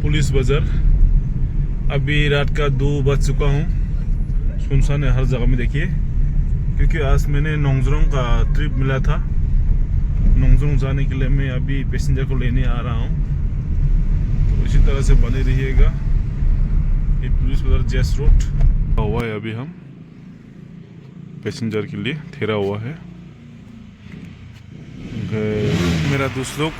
Police बाजार। अभी रात का 2 बज चुका हूँ। सुनसान है हर जगह में देखिए, क्योंकि आज मैंने नोंगज्रोंग का ट्रिप मिला था। नोंगज्रोंग जाने के लिए मैं अभी पैसेंजर को लेने आ रहा हूँ, तो इसी तरह से बने रहिएगा। ये पुलिस बाजार जेस रोड हुआ है। अभी हम पैसेंजर के लिए ठहरा हुआ है। मेरा दोस्त लोग,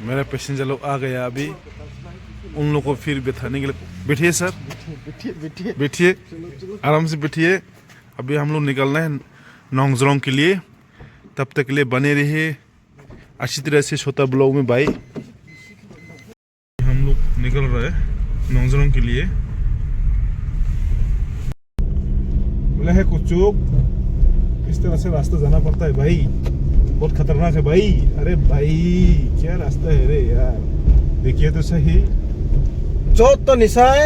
मेरा पैसेंजर लोग आ गया। अभी उन लोग को फिर बैठाने के लिए बैठिए सर, बैठिए आराम से बैठिए। अभी हम लोग निकलना है नोंगज्रोंग के लिए। तब तक के लिए बने रहिए अच्छी तरह से। छोटा ब्लॉग में भाई हम लोग निकल रहे हैं नोंगज्रोंग के लिए। बोला है कुछ इस तरह से रास्ता जाना पड़ता है भाई, बहुत खतरनाक है भाई। अरे भाई क्या रास्ता है रे यार, देखिए तो सही। जो तो निसाय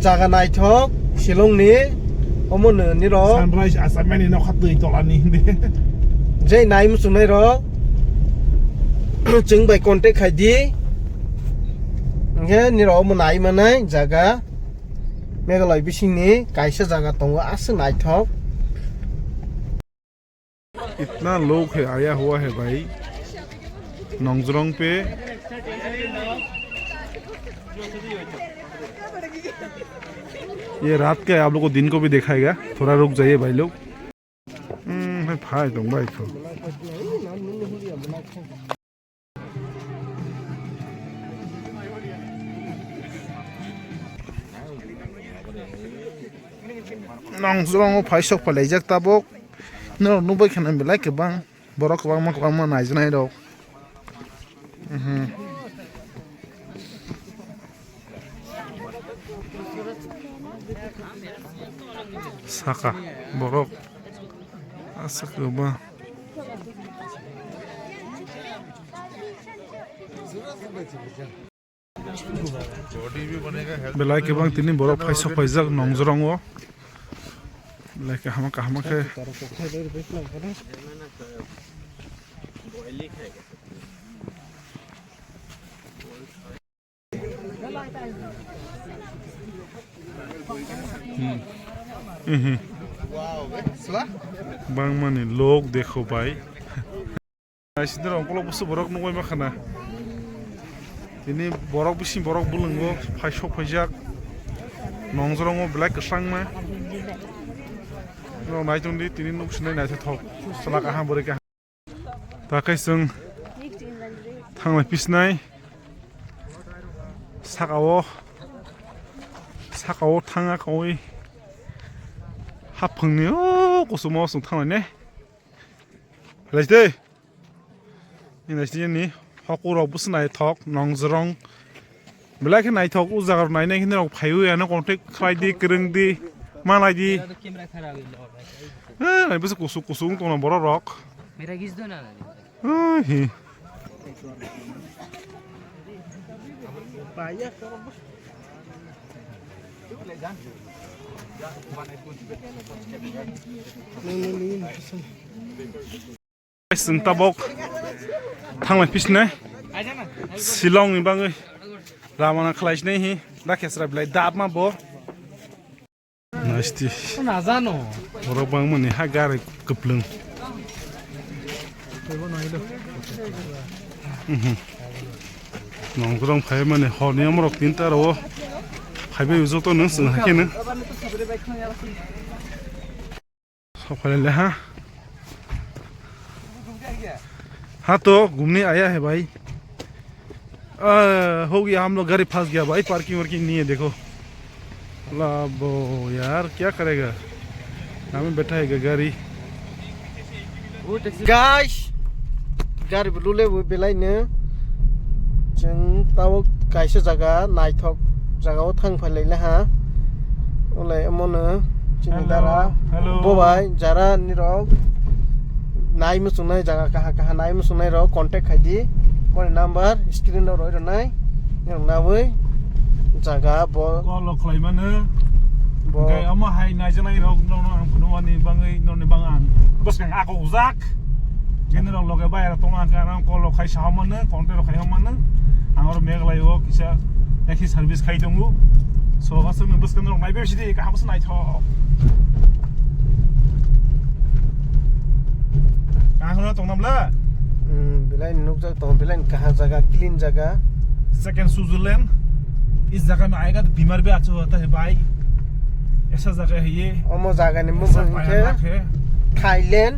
जागा नायथक शिलं नि अमन निरक सनराइज आसामनि न खतै तलानि दे जे नायम सुनाय र जों बाय कन्टेक्ट खायदि नगे निरक म नाय मानाय जागा मेघालय बिसिंनि कायसा जागा दङ आसो नायथक। इतना लोग है आया हुआ है भाई नोंगज्रोंग पे। ये रात का है, आप लोग को दिन को भी दिखाएगा। थोड़ा रुक जाइए भाई लोग। भाई तुम भाई तो नोंगज्रोंग फाइसक फलाइजाक ताबक no nubai khana belai kebang borok kebang naijnai rok saka borok asa kebang belai kebang tini borok faisok faijak nongjrong o like हम कहाँ के बांग माने लोग देखो भाई इधर अंकल बस बरक नगय माखाना दिनै बरक बिसि बरक बुलंगो फाइसक फाइजाक नोंगज्रोंग ब्लैक सांग मा नायजोंदि तिनि नुकसिनाय नायथे थक सला काहा बोरै का ताकै जों थांलाय फिसनाय साकाव थाङा खौइ हाफंनि कसुमाव जों थांनाय ने लायदे इनासनि हकुराव बुसनाय थक नोंगज्रोंग ब्लैक नाय थक उ जागार नायनाय हिनराव फायुयानो कन्टेक्ट खालायदि गोरोंदि मालायदि बस कुसुं दं बर' रक जों ताबक थांलाय फिसनाय शिलंनि बागै रामाना खालायसनाय हि दा केसरा बिलाय दाब मा ब नास्ति नाजानो बरक बां माने हा गारै गोप्लों नोंगज्रोंग फाय माने हरनि अमरक तिनटाराव फायबे जतो नों जों हाकेनो सफाले हाँ तो घूमने आया है भाई। हो गया हम लोग, गाड़ी फंस गया भाई, पार्किंग वार्किंग नहीं है देखो। लाबो यार क्या करेगा, हमें बैठाएगा गाड़ी। गाइस गाड़ी बुलुले बेलायनो जों ताव कायसे जागा नायथक जागाव थांफायलायला हा ओलाय अमनो जोंनि दारा बबाय जारा निरक नाय मुसुनाय जागा काहा नाय मुसुनाय र कांटेक्ट खायदि मोर नम्बर स्क्रिन रो रनाय नंनाबै जागा ब कल खालायमानो ओमफ्राय अमा हाय नायजनाय र आं फुनवानि बाङै ननि बां आं बस आं आखौ जाक general loge bayar tong kan ko lo khai saman konte lo khai man angor meglai o kisa taxi service khai dongu so asung bus kan nai be sidi ka habus nai tho ka hono tong nam la belai nuk jak tong belai kaha jaga clean jaga second Switzerland इस जगह में आएगा तो बीमार भी अच्छा होता है भाई ऐसा जगह है ये omo jaga ni mo ke Thailand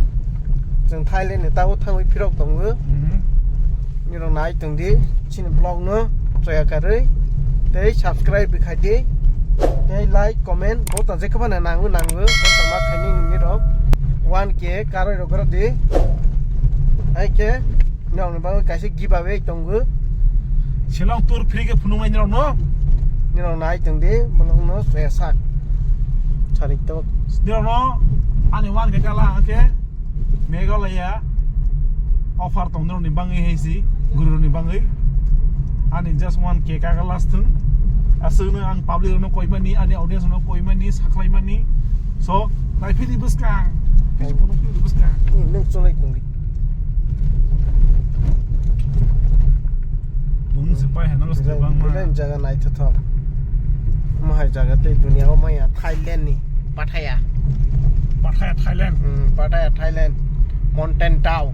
jeng Thailand ni tawo thangwi phirok tongo ni rong nai tong di chin blog no joya karei tei subscribe bi khai di tei like comment bota je khaba na nangu bota ma khani ni rok 1k karoi ro gro di ai ke nong ba kaise giveaway tongo Silang tur free ke funuk nai no ni rong nai tong di bolong no joya sak charik to no ani wan ke kala ke Meghalaya offer tong ni bangi heisi guru ni bangi ani just one ke ka last thing asuna ang public no koi mani ani audience no koi mani saklai mani so lai phi bus kang phi funuk phi bus kang ni neng cholai tong di bung sipai han ngas ke bang ma belai jaga nai thok mahai jaga te dunia o maya Thailand ni Pattaya Thailand Pattaya Thailand Mountain Town